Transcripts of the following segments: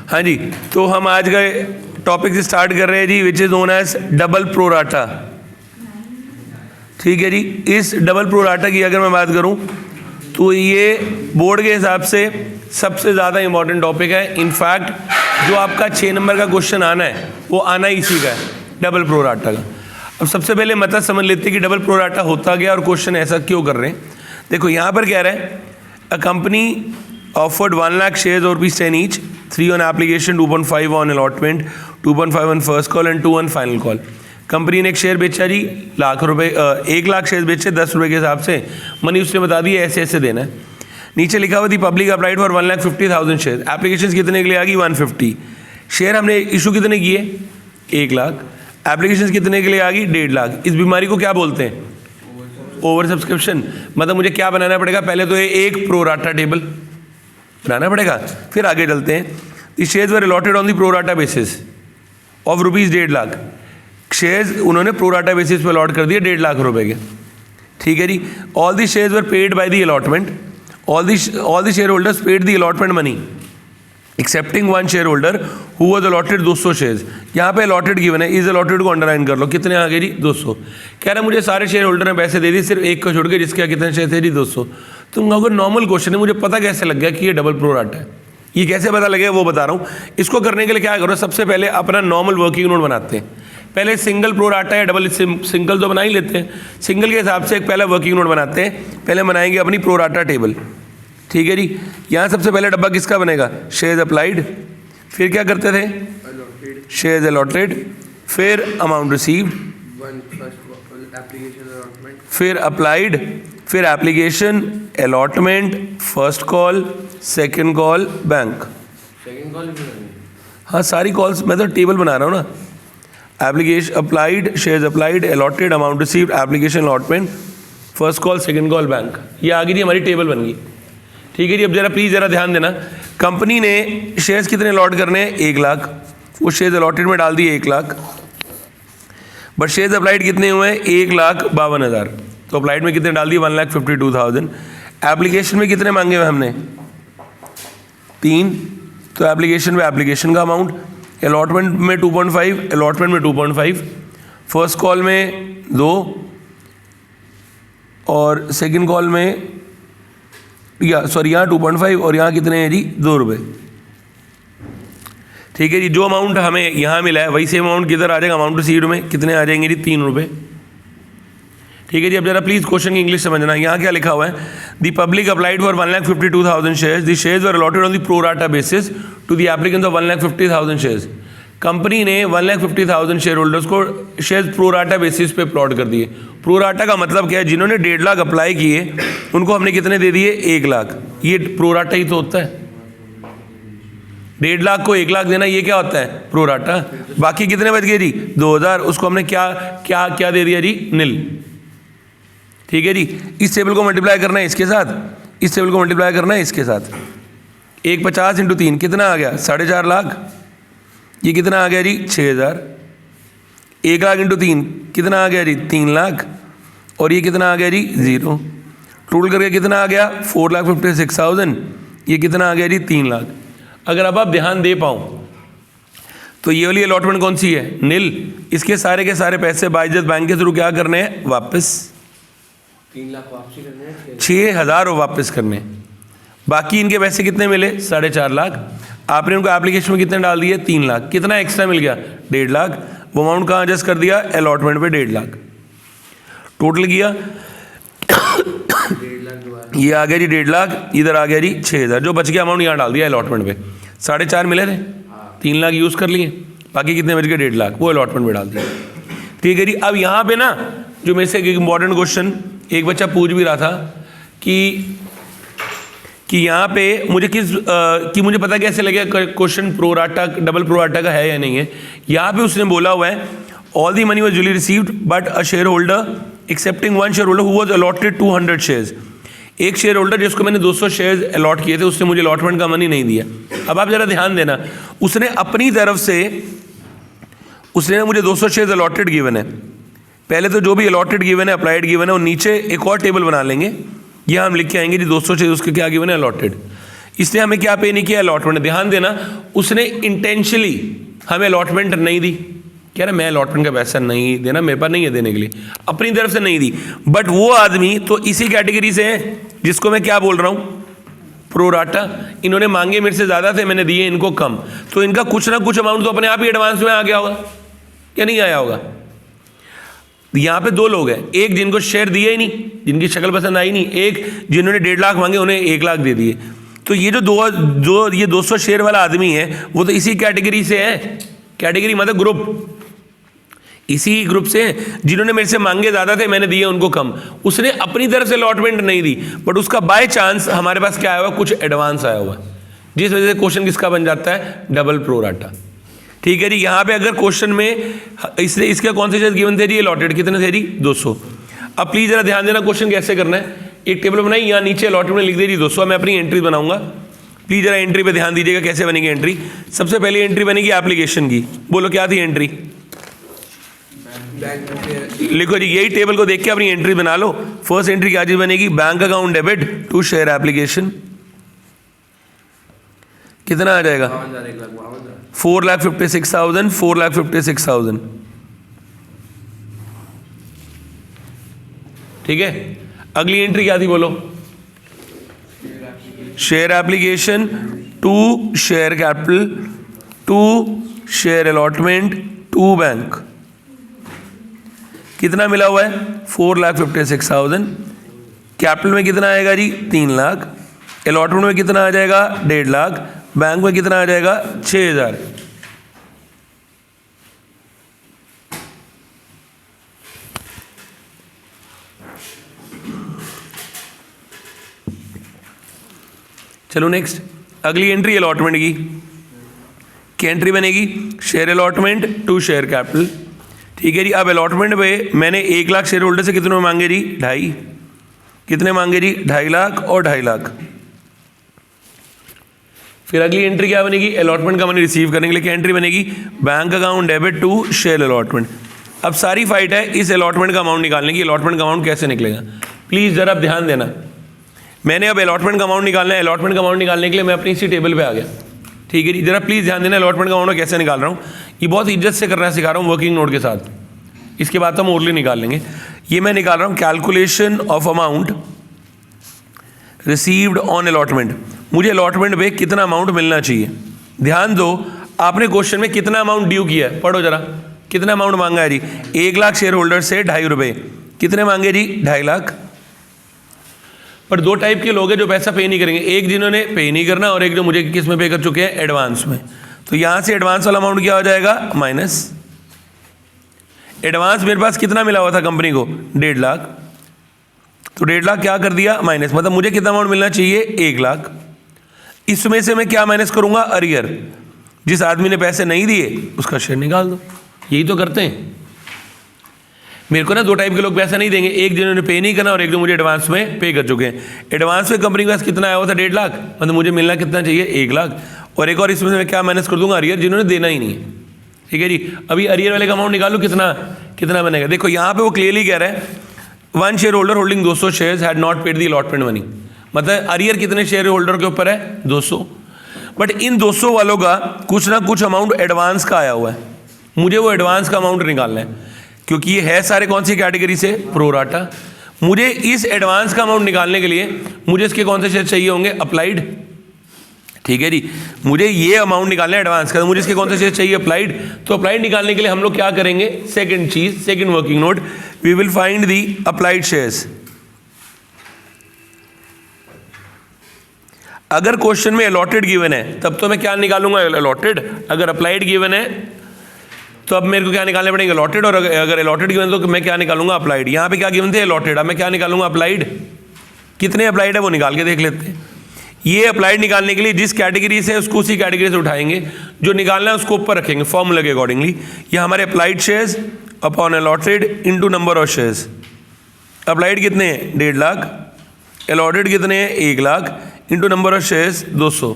हाँ जी, तो हम आज का टॉपिक से स्टार्ट कर रहे हैं जी, which is known as double pro rata. ठीक है जी, इस डबल प्रोराटा की अगर मैं बात करूं तो ये बोर्ड के हिसाब से सबसे ज़्यादा इंपॉर्टेंट टॉपिक है। इनफैक्ट जो आपका 6 नंबर का क्वेश्चन आना है वो आना इसी का है, डबल प्रोराटा का। अब सबसे पहले मतलब समझ लेते हैं कि डबल प्रोराटा होता क्या और क्वेश्चन ऐसा क्यों कर रहे हैं। देखो यहाँ पर कह रहा है a company offered 1 lakh shares or rupees 10 each, 3 on application, 2.5 on allotment, 2.5 on first call and 2 on final call। Company ने एक शेयर बेचा जी लाख रुपए, 1 लाख शेयर बेचे 10 रुपये के हिसाब से, मनी उसने बता दिया ऐसे ऐसे देना है। नीचे लिखा हुआ थी public applied for 1,50,000 share, application कितने के लिए आ गई 150, शेयर हमने इशू कितने किए 1 लाख, एप्लीकेशन कितने के लिए आ गई 1.5 लाख। इस बीमारी को क्या बोलते हैं? Over subscription. मतलब मुझे क्या बनाना पड़ेगा, पहले तो ये एक प्रोराटा टेबल बनाना पड़ेगा, फिर आगे चलते हैं। The shares were allotted on the pro rata basis of rupees 1.5 lakh. Shares उन्होंने प्रोराटा बेसिस पे अलॉट कर दिए 1.5 लाख रुपए के। ठीक है जी। All the shares were paid by the allotment, all the share holders paid the allotment money excepting one share holder who was allotted 200 shares. यहाँ पे अलॉटेड गिवन है, इज अलॉटेड को अंडरलाइन कर लो, कितने आ गए जी 200। कह रहा है मुझे सारे शेयर होल्डर ने पैसे दे दिए, सिर्फ एक को छोड़ के, जिसके कितने शेयर थे जी 200। तुम कहोगे नॉर्मल क्वेश्चन है, मुझे पता कैसे लग गया कि ये डबल प्रोराटा है। ये कैसे पता लगेगा वो बता रहा हूँ। इसको करने के लिए क्या करो, सबसे पहले अपना नॉर्मल वर्किंग नोट बनाते हैं। पहले सिंगल प्रोराटा या डबल, सिंगल तो बना ही लेते हैं, सिंगल के हिसाब से एक पहला वर्किंग नोट बनाते हैं। पहले बनाएंगे अपनी प्रोराटा टेबल। ठीक है जी। यहाँ सबसे पहले डब्बा किसका बनेगा, शेयर्स अप्लाइड, फिर क्या करते थे शेयर्स अलॉटेड, फिर अमाउंट रिसीव्ड, फिर अप्लाइड, फिर application, allotment, first call, second call, bank. हाँ सारी कॉल्स, मैं तो टेबल बना रहा हूँ ना। Application applied, shares applied, allotted, amount received, application, allotment, first call, second call, bank. ये आगे जी हमारी टेबल बन गई। ठीक है जी। अब जरा प्लीज़ जरा ध्यान देना, कंपनी ने शेयर्स कितने अलॉट करने हैं 1 लाख, वो शेयर्स अलॉटेड में डाल दिए 1 लाख, बट शेयर्स अप्लाइड कितने हुए हैं 1,52,000। तो अप्लाइड में कितने डाल दिए 1,52,000। एप्लीकेशन में कितने मांगे हुए हमने 3, तो एप्लीकेशन में एप्लीकेशन का अमाउंट, अलॉटमेंट में 2.5, अलॉटमेंट में 2.5, फर्स्ट कॉल में 2 और सेकेंड कॉल में यहाँ 2.5 और यहाँ कितने हैं जी 2 रुपये। ठीक है जी। जो अमाउंट हमें यहाँ मिला है वही सेम अमाउंट किधर आ जाएगा, अमाउंट रिसीव्ड में कितने आ जाएंगे जी 3 रुपये। ठीक है जी। अब जरा प्लीज़ क्वेश्चन की इंग्लिश समझना। यहाँ क्या लिखा हुआ है, the public applied for 1,52,000 shares, the shares were allotted on the pro rata basis to the applicants of 1,50,000 shares. Company ने 1,50,000 शेयर होल्डर्स को शेयर्स प्रोराटा बेसिस पे प्लॉट कर दिए। प्रोराटा का मतलब क्या है, जिन्होंने 1.5 लाख अप्लाई किए उनको हमने कितने दे दिए 1 लाख। ये प्रोराटा ही तो होता है, 1.5 लाख को 1 लाख देना, ये क्या होता है प्रोराटा। बाकी कितने बच गए जी 2,000, उसको हमने क्या क्या क्या दे दिया जी निल। ठीक है जी। इस टेबल को मल्टीप्लाई करना है इसके साथ, इस टेबल को मल्टीप्लाई करना है इसके साथ। 150 × 3 कितना आ गया 4.5 लाख। ये कितना आ गया जी 6,000। 1 लाख × 3 कितना आ गया जी 3 लाख, और ये कितना आ गया जी 0। टोटल करके कितना आ गया 4,56,000। ये कितना आ गया जी 3 लाख। अगर अब आप ध्यान दे पाओ तो ये वाली अलॉटमेंट कौन सी है नील, इसके सारे के सारे पैसे बाइज्जत बैंक के थ्रू क्या करने हैं वापस, 3 लाख वापसी करने हैं, 6,000 वापस करने। बाकी इनके पैसे कितने मिले 4.5 लाख। आपने उनको एप्लीकेशन में कितने डाल दिए 3 लाख, कितना एक्स्ट्रा मिल गया 1.5 लाख। वो अमाउंट कहाँ एडजस्ट कर दिया अलॉटमेंट पे 1.5 लाख। टोटल किया 1.5 लाख दोबारा, ये आ गया जी 1.5 लाख, इधर आ गया जी 6,000। जो बच गया अमाउंट यहाँ डाल दिया अलॉटमेंट पे। 4.5 मिले थे, 3 लाख यूज़ कर लिए, बाकी कितने बच गए 1.5 लाख, वो अलॉटमेंट में डाल दिया। ठीक है जी। अब यहाँ पे ना जो मेरे से एक इंपॉर्टेंट क्वेश्चन एक बच्चा पूछ भी रहा था कि यहाँ पे मुझे कि मुझे पता कैसे लगे क्वेश्चन प्रोराटा डबल प्रोराटा का है या नहीं है। यहाँ पे उसने बोला हुआ है all the money was duly received but a share holder accepting one share holder who was allotted 200 shares. एक शेयर होल्डर जिसको मैंने 200 शेयर्स अलॉट किए थे उसने मुझे अलॉटमेंट का मनी नहीं दिया। अब आप जरा ध्यान देना, उसने अपनी तरफ से उसने मुझे 200 शेयर्स अलॉटेड गिवन है। पहले तो जो भी अलॉटेड गिवन है अप्लाइड गिवन है और नीचे एक और टेबल बना लेंगे, यह हम लिख के आएंगे जी 200 शेयर्स उसके क्या गिवन है अलॉटेड। इसने हमें क्या पे नहीं किया, अलॉटमेंट। ध्यान देना, उसने इंटेंशनली हमें अलॉटमेंट नहीं दी, कह रहा मैं अलॉटमेंट का पैसा नहीं देना, मेरे पास नहीं है देने के लिए, अपनी तरफ से नहीं दी। बट वो आदमी तो इसी कैटेगरी से है जिसको मैं क्या बोल रहा हूँ, प्रोराटा। इन्होंने मांगे मेरे से ज़्यादा थे, मैंने दिए इनको कम, तो इनका कुछ ना कुछ अमाउंट तो अपने आप ही एडवांस में आ गया होगा, क्या नहीं आया होगा। यहाँ पे दो लोग हैं, एक जिनको शेयर दिए ही नहीं, जिनकी शक्ल पसंद आई नहीं, एक जिन्होंने 1.5 लाख मांगे उन्हें 1 लाख दे दिए। तो ये जो ये 200 शेयर वाला आदमी है वो तो इसी कैटेगरी से है, कैटेगरी मतलब ग्रुप, इसी ग्रुप से हैं जिन्होंने मेरे से मांगे ज़्यादा थे, मैंने दिए उनको कम। उसने अपनी तरफ से अलॉटमेंट नहीं दी, बट उसका बाय चांस हमारे पास क्या आया हुआ, कुछ एडवांस आया हुआ, जिस वजह से क्वेश्चन किसका बन जाता है, डबल प्रोराटा। ठीक है जी। यहाँ पे अगर क्वेश्चन में इसके कौन से शेयर गिवन थे जी, अलॉटेड कितने थे जी, 200। अब प्लीज जरा ध्यान देना क्वेश्चन कैसे करना है। एक टेबल बनाई, यहाँ नीचे अलॉटेड में लिख दे जी 200, मैं अपनी एंट्री बनाऊंगा। प्लीज जरा एंट्री पे ध्यान दीजिएगा कैसे बनेगी एंट्री। सबसे पहले एंट्री बनेगी एप्लीकेशन की, बोलो क्या थी एंट्री, लिखो जी, यही टेबल को देख के अपनी एंट्री बना लो। फर्स्ट एंट्री क्या चीज बनेगी, bank account debit to share application, कितना आ जाएगा, 4,56,000, 4,56,000। ठीक है। अगली एंट्री क्या थी बोलो, share application to share capital to share allotment to bank, कितना मिला हुआ है, 4,56,000। कैपिटल में कितना आएगा जी, 3 लाख। अलॉटमेंट में कितना आ जाएगा, 1.5 लाख। बैंक में कितना आ जाएगा, 6,000। चलो नेक्स्ट, अगली एंट्री अलॉटमेंट की। क्या एंट्री बनेगी, share allotment to share capital. ठीक है जी। अब अलॉटमेंट पे मैंने 1 लाख शेयर होल्डर से कितने मांगे जी, 2.5। कितने मांगे जी, 2.5 लाख और 2.5 लाख। फिर अगली एंट्री क्या बनेगी, अलॉटमेंट का मनी रिसीव करने के लिए क्या एंट्री बनेगी, bank account debit to share allotment. अब सारी फाइट है इस अलॉटमेंट का अमाउंट निकालने की। अलॉटमेंट का अमाउंट कैसे निकलेगा, प्लीज़ ज़रा ध्यान देना। मैंने अब अलॉटमेंट का अमाउंट निकालना है, अलॉटमेंट का अमाउंट निकालने के लिए मैं अपनी इसी टेबल पे आ गया। ठीक है जी। जरा प्लीज़ ध्यान देना, अलॉटमेंट का अमाउंट कैसे निकाल रहा हूँ, ये बहुत इज्जत से करना सिखा रहा हूँ वर्किंग नोट के साथ। इसके बाद तो हम ओरली निकाल लेंगे। ये मैं निकाल रहा हूँ calculation of amount received on allotment. मुझे अलॉटमेंट पे कितना अमाउंट मिलना चाहिए। ध्यान दो, आपने क्वेश्चन में कितना अमाउंट ड्यू किया है, पढ़ो जरा, कितना अमाउंट मांगा है जी, 1 लाख शेयर होल्डर से 2.5 रुपये। कितने मांगे जी, 2.5 लाख। पर दो टाइप के लोग हैं जो पैसा पे नहीं करेंगे, एक जिन्होंने पे नहीं करना और एक जो मुझे किस में पे कर चुके हैं, एडवांस में। तो यहाँ से एडवांस वाला अमाउंट क्या हो जाएगा, माइनस। एडवांस मेरे पास कितना मिला हुआ था कंपनी को, 1.5 लाख। तो 1.5 लाख क्या कर दिया, माइनस। मतलब मुझे कितना अमाउंट मिलना चाहिए, 1 लाख। इसमें से मैं क्या माइनस करूंगा, अरियर। जिस आदमी ने पैसे नहीं दिए उसका शेयर निकाल दो, यही तो करते हैं। मेरे को ना दो टाइप के लोग पैसा नहीं देंगे, एक जिन्होंने पे नहीं करना और एक जो मुझे एडवांस में पे कर चुके हैं। एडवांस में कंपनी के पास कितना आया हुआ था, 1.5 लाख, मतलब मुझे मिलना कितना चाहिए, 1 लाख। और एक और इसमें से मैं क्या माइनस कर दूंगा, अरियर, जिन्होंने देना ही नहीं है। ठीक है जी। अभी अरियर वाले का अमाउंट निकालू, कितना कितना बनेगा। देखो यहाँ पे वो क्लियरली कह रहा है, 1 share holder holding 200 shares had not paid the allotment money. मतलब अरियर कितने शेयर होल्डर के ऊपर है, 200। बट इन 200 वालों का कुछ ना कुछ अमाउंट एडवांस का आया हुआ है। मुझे वो एडवांस का अमाउंट निकालना है, क्योंकि ये है सारे कौन सी कैटेगरी से, प्रोराटा। मुझे इस एडवांस का अमाउंट निकालने के लिए मुझे इसके कौन से शेयर चाहिए होंगे, अप्लाइड। ठीक है जी। मुझे ये अमाउंट निकालना है एडवांस का, तो मुझे इसके कौन से शेयर चाहिए, अप्लाइड। तो अप्लाइड निकालने के लिए हम लोग क्या करेंगे, सेकंड चीज, second working note, we will find the applied shares. अगर क्वेश्चन में अलॉटेड गिवन है तब तो मैं क्या निकालूंगा, अलॉटेड। अगर अप्लाइड गिवन है तो अब मेरे को क्या निकालने पड़ेंगे, अलॉटेड। और अगर अलॉटेड गिवन तो मैं क्या निकालूंगा, अप्लाइड। यहाँ पे क्या गिवन थे, अलॉटेड। अब मैं क्या निकालूंगा, अप्लाइड। कितने अप्लाइड है वो निकाल के देख लेते हैं। ये अप्लाइड निकालने के लिए जिस कैटेगरी से उसको उसी कैटेगरी से उठाएंगे, जो निकालना है उसको ऊपर रखेंगे फॉर्मूला के अकॉर्डिंगली। ये हमारे applied shares upon allotted into number of shares. Applied कितने हैं, 1.5 लाख। अलॉटेड कितने हैं, 1 lakh into number of shares 200।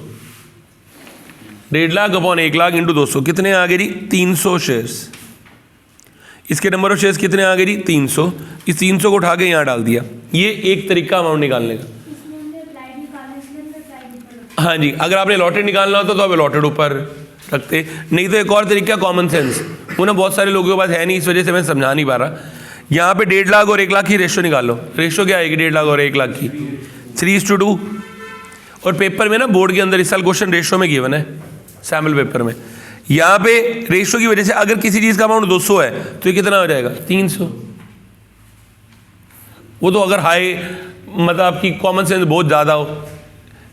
1.5 lakh upon 1 lakh into 200 कितने आ गए जी, 300 शेयर्स। इसके नंबर ऑफ शेयर्स कितने आ गए जी, 300। इस 300 को उठा के यहाँ डाल दिया। ये एक तरीका अमाउंट निकालने का। हाँ जी, अगर आपने अलॉटेड निकालना होता तो आप अलॉटेड ऊपर रखते, नहीं तो एक और तरीका कॉमन सेंस, वो ना बहुत सारे लोगों के पास है नहीं, इस वजह से मैं समझा नहीं पा रहा। यहाँ पे 1.5 लाख और 1 लाख की रेशो निकाल लो। रेशो क्या आएगी 1.5 लाख और 1 लाख की? 3:2। और पेपर में ना बोर्ड के अंदर इस साल क्वेश्चन रेशो में गिवन है, सैम्पल पेपर में। यहाँ पे रेशो की वजह से अगर किसी चीज़ का अमाउंट 200 है तो ये कितना हो जाएगा? 300। वो तो अगर हाई मतलब आपकी कॉमन सेंस बहुत ज़्यादा हो,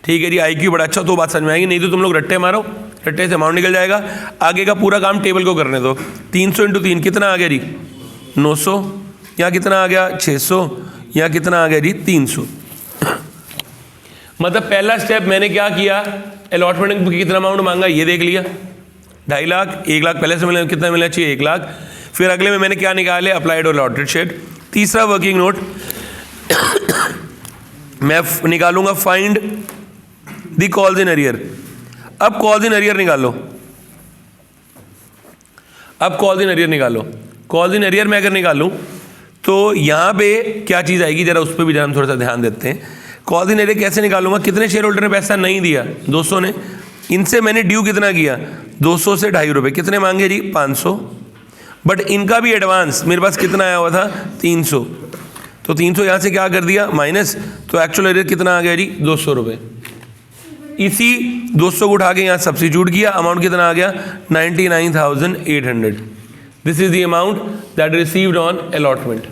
ठीक है जी, IQ बड़ा अच्छा तो बात समझ में आएगी, नहीं तो तुम लोग रट्टे मारो, रट्टे से अमाउंट निकल जाएगा। आगे का पूरा काम टेबल को करने दो। 300 × 3 कितना आ गया जी? 900। यहाँ कितना आ गया? 600। यहाँ कितना आ गया जी? 300। मतलब पहला स्टेप मैंने क्या किया, अलॉटमेंट में कितना अमाउंट मांगा ये देख लिया, 2.5 लाख। 1 लाख पहले से मिलना, कितना मिलना चाहिए? 1 लाख। फिर अगले में मैंने क्या निकाले? अप्लाइड और अलॉटेड शेड। तीसरा वर्किंग नोट मैं निकालूंगा find the calls in arrear. अब कॉल्स इन अरियर निकालो, अब कॉल्स इन अरियर निकालो। कॉल्स इन अरियर में अगर निकालूं तो यहाँ पे क्या चीज़ आएगी, जरा उस पर भी जरा हम थोड़ा सा ध्यान देते हैं। कॉल्स इन अरियर कैसे निकालूंगा? कितने शेयर होल्डर ने पैसा नहीं दिया? 200 ने। इनसे मैंने ड्यू कितना किया? 200 से 2.5 रुपये। कितने मांगे जी? 500। बट इनका भी एडवांस मेरे पास कितना आया हुआ था? 300। तो 300 यहाँ से क्या कर दिया? माइनस। तो एक्चुअल अरियर कितना आ गया जी? 200 रुपये। इसी 200 को उठा के यहाँ सब्स्टिट्यूट किया, अमाउंट कितना आ गया? 99,800। This is the amount that received on allotment.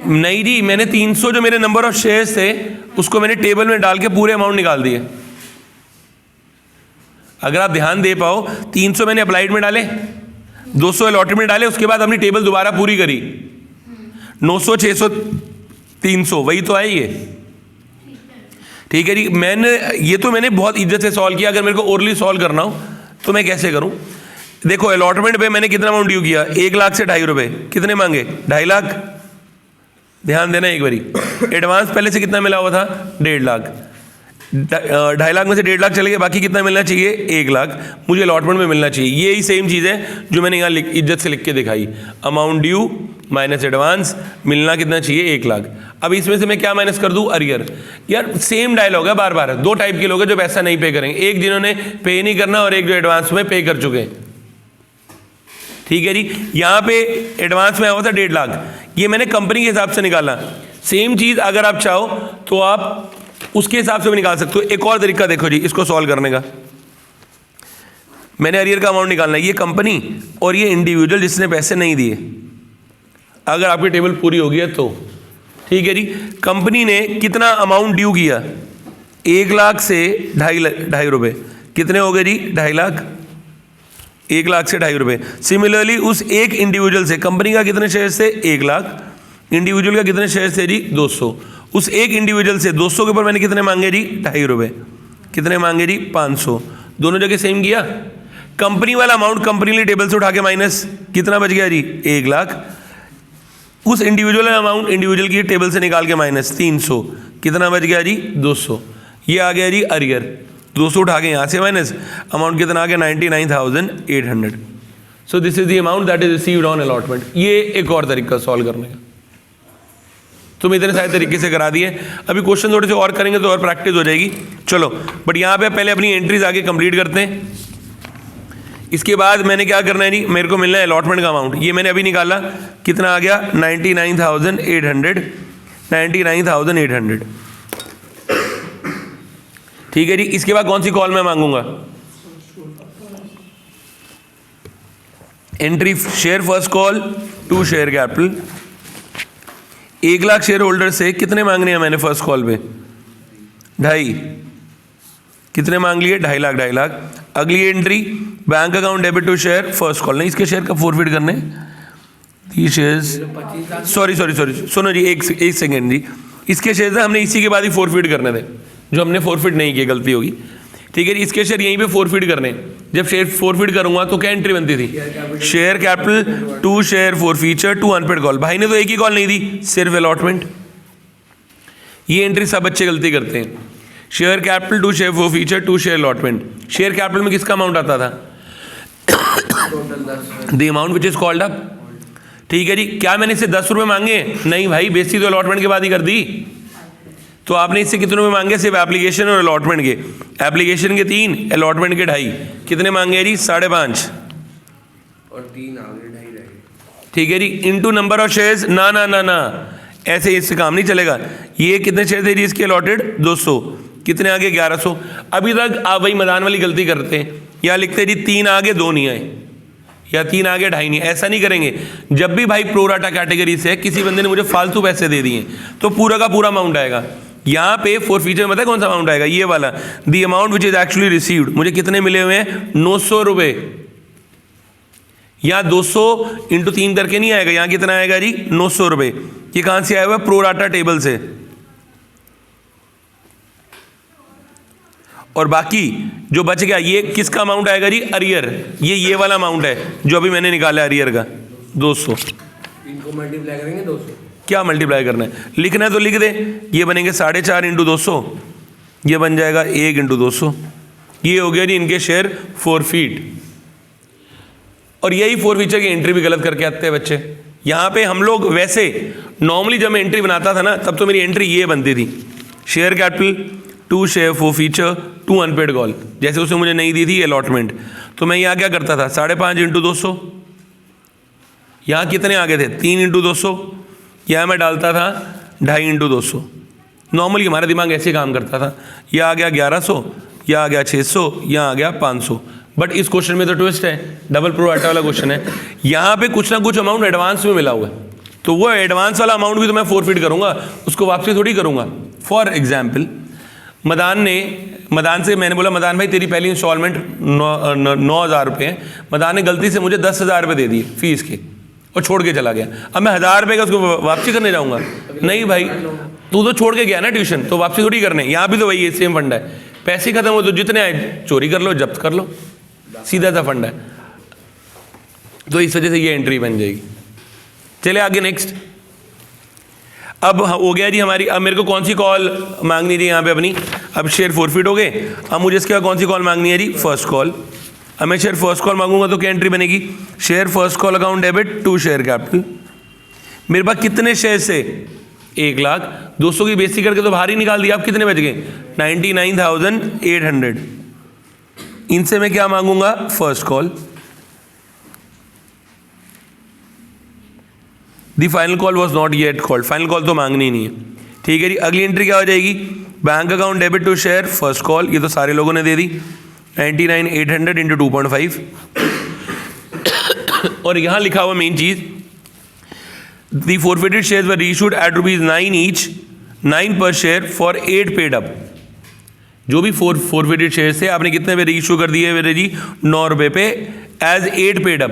नहीं जी, मैंने 300 जो मेरे नंबर ऑफ शेयर्स थे उसको मैंने टेबल में डाल के पूरे अमाउंट निकाल दिए। अगर आप ध्यान दे पाओ, 300 मैंने अप्लाइड में डाले, 200 अलॉटेड में डाले, उसके बाद अपनी टेबल दोबारा पूरी करी। 900, 600, 300 वही तो है ये, ठीक है जी। मैंने बहुत इज्जत से सॉल्व किया। अगर मेरे को ओरली सॉल्व करना हो तो मैं कैसे करूं? देखो अलॉटमेंट पे मैंने कितना अमाउंट ड्यू किया? 1 लाख से 2.5 रुपये। कितने मांगे? 2.5 लाख। ध्यान देना एक बारी, एडवांस पहले से कितना मिला हुआ था? 1.5 लाख। 2.5 लाख में से 1.5 लाख चले गए, बाकी कितना मिलना चाहिए? 1 लाख मुझे अलॉटमेंट में मिलना चाहिए। ये ही सेम चीज़ है जो मैंने यहाँ इज्जत से लिख के दिखाई। अमाउंट ड्यू माइनस एडवांस, मिलना कितना चाहिए? 1 लाख। अब इसमें से मैं क्या माइनस कर दूं? अरियर। यार सेम डायलॉग है बार बार। 2 टाइप के लोग हैं जो पैसा नहीं पे करेंगे, एक जिन्होंने पे नहीं करना और एक जो एडवांस में पे कर चुके हैं, ठीक है जी। यहाँ पे एडवांस में आया हुआ था 1.5 लाख, ये मैंने कंपनी के हिसाब से निकाला। सेम चीज़ अगर आप चाहो तो आप उसके हिसाब से भी निकाल सकते हो। एक और तरीका देखो जी इसको सॉल्व करने का। मैंने अरियर का अमाउंट निकालना है, ये कंपनी और ये इंडिविजुअल जिसने पैसे नहीं दिए। अगर आपकी टेबल पूरी हो गई है तो ठीक है जी। कंपनी ने कितना अमाउंट ड्यू किया? 1 लाख से 2.5 रुपये। कितने हो गए जी? 2.5 लाख। 1 लाख से 2.5 रुपये। सिमिलरली उस एक इंडिविजुअल से, कंपनी का कितने शेयर थे? 1 लाख। इंडिविजुअल का कितने शेयर थे जी? 200। उस एक इंडिविजुअल से 200 के ऊपर मैंने कितने मांगे जी? 2.5 रुपये। कितने मांगे जी? 500। दोनों जगह सेम किया। कंपनी वाला अमाउंट कंपनी ने टेबल से उठा के माइनस, कितना बच गया जी? 1 लाख। उस इंडिविजुअल अमाउंट इंडिविजुअल की टेबल से निकाल के माइनस 300, कितना बच गया जी? 200। ये आ गया जी अरियर। 200 उठा के यहाँ से माइनस, अमाउंट कितना आ गया? 99,800। So this is the amount that is received on allotment. ये एक और तरीका सॉल्व करने का। तुम इतने सारे तरीके से करा दिए, अभी क्वेश्चन थोड़े से और करेंगे तो और प्रैक्टिस हो जाएगी। चलो बट यहाँ पे पहले अपनी एंट्रीज आगे कंप्लीट करते हैं। इसके बाद मैंने क्या करना है जी, मेरे को मिलना है अलॉटमेंट का अमाउंट। ये मैंने अभी निकाला, कितना आ गया? 99,800। 99,800, ठीक है जी। इसके बाद कौन सी कॉल मैं मांगूंगा? Entry share first call to share capital. 1 lakh share holder से कितने मांगने हैं मैंने फर्स्ट कॉल पे? 2.5। कितने मांग लिए? 2.5 लाख। 2.5 लाख। अगली entry bank account debit to share first call. नहीं, इसके शेयर का फोरफिट करने, सॉरी सुनो जी, एक सेकेंड जी। इसके शेयर हमने इसी के बाद ही फोरफिट करने थे, जो हमने फोरफिट नहीं किया, गलती होगी, ठीक है जी। इसके शेयर यहीं पे फोरफिट करने। जब शेयर फोरफिट करूंगा तो क्या एंट्री बनती थी? Share capital to share forfeiture to unpaid call. भाई ने तो एक ही कॉल नहीं दी, सिर्फ अलॉटमेंट। ये एंट्री सब बच्चे गलती करते हैं। Share capital to share forfeiture to share allotment. Share capital में किसका अमाउंट आता था? The amount which is called up, ठीक है जी। क्या मैंने इससे 10 रुपये मांगे? नहीं भाई, बेसिक तो अलॉटमेंट के बाद ही कर दी। तो आपने इससे कितनों में मांगे? सिर्फ एप्लीकेशन और अलॉटमेंट के। एप्लीकेशन के 3, अलॉटमेंट के 2.5, कितने मांगे जी? 5.5 और 3 आगे 2.5 रहे। ठीक है जी। इनटू नंबर ऑफ शेयर्स, ना ना ना ना, ऐसे इससे काम नहीं चलेगा। ये कितने शेयर थे जी इसके अलॉटेड? 200, कितने आगे? 1100। अभी तक आप वही मदान वाली गलती करते हैं, यहाँ लिखते हैं जी 3 आगे 2 नहीं आए, या 3 आगे 2.5 नहीं। ऐसा नहीं करेंगे। जब भी भाई प्रोराटा कैटेगरी से किसी बंदे ने मुझे फालतू पैसे दे दिए तो पूरा का पूरा अमाउंट आएगा। यहाँ पे फॉरफीचर में पता है कौन सा अमाउंट आएगा? ये वाला, the amount which is actually received. मुझे कितने मिले हुए हैं? 900 रुपये। यहाँ 200 इंटू 3 करके नहीं आएगा, यहाँ कितना आएगा जी? 900 रुपये। ये कहाँ से आया हुआ है? प्रोराटा टेबल से। और बाकी जो बच गया ये किसका अमाउंट आएगा जी? अरियर। ये वाला अमाउंट है जो अभी मैंने निकाला अरियर का, 200। इनको मल्टीप्लाई करेंगे 200। क्या मल्टीप्लाई करना है? लिखना है तो लिख दे। ये बनेंगे 4.5 इंटू 200, ये बन जाएगा 1 इंटू 200। ये हो गया जी इनके शेयर फॉरफीट। और यही फॉरफीचर की एंट्री भी गलत करके आते हैं बच्चे। यहाँ पे हम लोग वैसे नॉर्मली जब मैं एंट्री बनाता था ना, तब तो मेरी एंट्री ये बनती थी, share capital 2 share forfeiture 2 unpaid call. जैसे उसने मुझे नहीं दी थी अलॉटमेंट, तो मैं यहाँ क्या करता था? 5.5 इंटू 200। यहाँ कितने आगे थे? 3 इंटू 200। यहाँ मैं डालता था 2.5 इंटू 200। नॉर्मली हमारा दिमाग ऐसे काम करता था। यह आ गया 1100, यह आ गया 600, यहाँ आ गया 500। बट इस क्वेश्चन में तो ट्विस्ट है, डबल प्रोराटा वाला क्वेश्चन है। यहाँ पे कुछ ना कुछ अमाउंट एडवांस में मिला हुआ है, तो वो एडवांस वाला अमाउंट भी तो मैं फॉरफिट करूँगा, उसको वापसी थोड़ी करूँगा। फॉर एग्जाम्पल मदान से मैंने बोला, मदान भाई तेरी पहली इंस्टॉलमेंट 9,000 रुपये है। मदान ने गलती से मुझे 10,000 रुपये दे दिए फीस के और छोड़ के चला गया। अब मैं 1,000 रुपये का उसको वापसी करने जाऊँगा? नहीं भाई, तू तो छोड़ के गया ना ट्यूशन, तो वापसी थोड़ी करने। यहाँ भी तो वही सेम फंडा है, पैसे खत्म हो तो जितने आए चोरी कर लो, जब्त कर लो, सीधा सा फंडा है। तो इस वजह से ये एंट्री बन जाएगी। चले आगे नेक्स्ट। अब हो गया जी हमारी, अब मेरे को कौन सी कॉल मांगनी थी यहाँ पे अपनी? अब शेयर फॉरफिट हो गए। अब मुझे इसके बाद कौन सी कॉल मांगनी है जी? First call. अब मैं शेयर फर्स्ट कॉल मांगूंगा तो क्या एंट्री बनेगी? Share first call account debit 2 share capital. मेरे पास कितने शेयर से? 1 लाख। 200 की बेसिक करके तो बाहर ही निकाल दिया। अब कितने बच गए? 99,800। इनसे मैं क्या मांगूंगा? First call. The final call was not yet called. Final call तो मांगनी ही नहीं है। ठीक है जी। अगली एंट्री क्या हो जाएगी? Bank account debit to share first call. ये तो सारे लोगों ने दे दी, 99,800 इंटू 2.5। और यहाँ लिखा हुआ मेन चीज, the forfeited shares were reissued at ₹9 each, 9 पर शेयर फॉर 8 पेड अप। जो भी फॉरफिटेड शेयर थे आपने कितने पे रीइश्यू कर दिए मेरे जी? 9 रुपये पे as 8 paid up.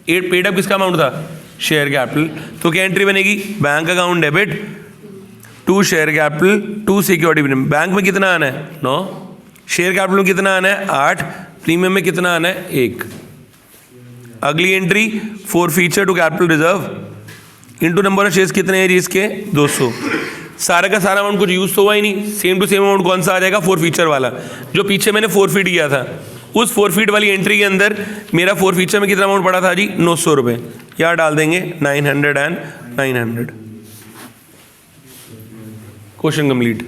8 paid up किसका अमाउंट था? Share capital. तो क्या एंट्री बनेगी? Bank account debit 2 share capital 2 security premium. बैंक में कितना आना है? 9। शेयर कैपिटल में कितना आना है? 8। प्रीमियम में कितना आना है? 1। अगली entry forfeiture to capital reserve into number of shares कितने हैं जी इसके? 200। सारा का सारा अमाउंट कुछ यूज तो हुआ ही नहीं। सेम टू सेम अमाउंट कौन सा आ जाएगा? फॉरफीचर वाला, जो पीछे मैंने फॉरफिट किया था। उस फॉरफिट वाली एंट्री के अंदर मेरा फॉरफीचर में कितना अमाउंट पड़ा था जी? 900 रुपये। यहाँ डाल देंगे 900 एंड 900। Question complete.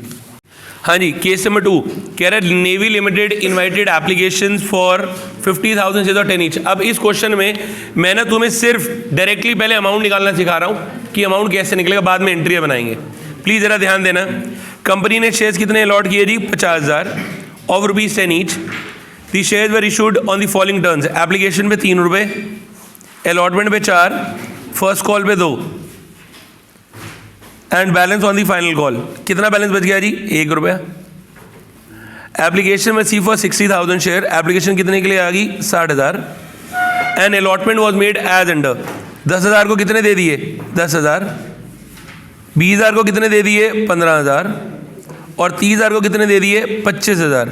हाँ जी। केस नंबर 2 कह रहा है navy limited invited application for 50,000 shares और 10 ईच। अब इस क्वेश्चन में मैं ना तुम्हें सिर्फ डायरेक्टली पहले अमाउंट निकालना सिखा रहा हूँ कि अमाउंट कैसे निकलेगा, बाद में एंट्रियाँ बनाएंगे। प्लीज़ ज़रा ध्यान देना। कंपनी ने शेयर्स कितने अलॉट किए जी? 50,000 of ₹10 each. The shares were issued on the following terms. Application पे 3 रुपये, अलॉटमेंट पे 4, फर्स्ट कॉल पे 2 and balance on the final call. कितना बैलेंस बच गया जी? 1 रुपया। एप्लीकेशन में सी फॉर 60,000 शेयर। एप्लीकेशन कितने के लिए आ गई? 60,000। And allotment was made as under. 10,000 को कितने दे दिए? 10,000। 20,000 को कितने दे दिए? 15,000। और 30,000 को कितने दे दिए? 25,000।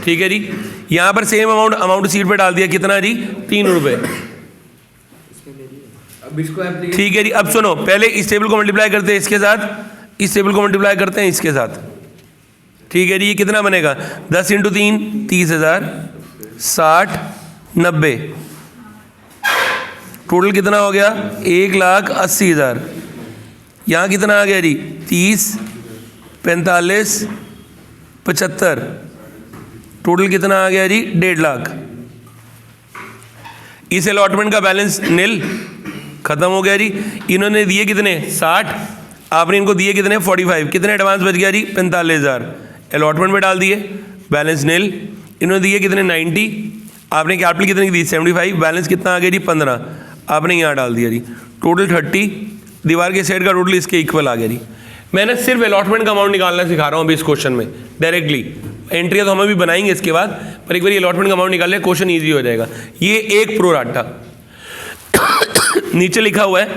ठीक है जी। यहाँ पर सेम अमाउंट सीट पे डाल दिया। कितना जी? 3 रुपये। अब इसको ठीक है जी। अब सुनो, पहले इस टेबल को मल्टीप्लाई करते हैं इसके साथ, इस टेबल को मल्टीप्लाई करते हैं इसके साथ। ठीक है जी। ये कितना बनेगा? 10 इंटू 3 30,000, 60, 90। टोटल कितना हो गया? 1,80,000। यहाँ कितना आ गया जी 30, 45, 75, टोटल कितना आ गया जी 1.5 लाख। इस अलॉटमेंट का बैलेंस नील, खत्म हो गया जी। इन्होंने दिए कितने 60, आपने इनको दिए कितने 45, कितने एडवांस बच गया जी 45,000, अलॉटमेंट में डाल दिए, बैलेंस नील। इन्होंने दिए कितने 90, आपने कैपिटल कितने की दी 75, बैलेंस कितना आ गया जी 15, आपने यहाँ डाल दिया जी, टोटल 30, दीवार के साइड का टोटल इसके इक्वल आ गया जी। मैंने सिर्फ अलॉटमेंट का अमाउंट निकालना सिखा रहा हूँ अभी इस क्वेश्चन में डायरेक्टली, एंट्रियाँ तो हम अभी बनाएंगे इसके बाद, पर एक बार अलॉटमेंट का अमाउंट निकाल ले क्वेश्चन ईजी हो जाएगा। ये एक प्रोराटा नीचे लिखा हुआ है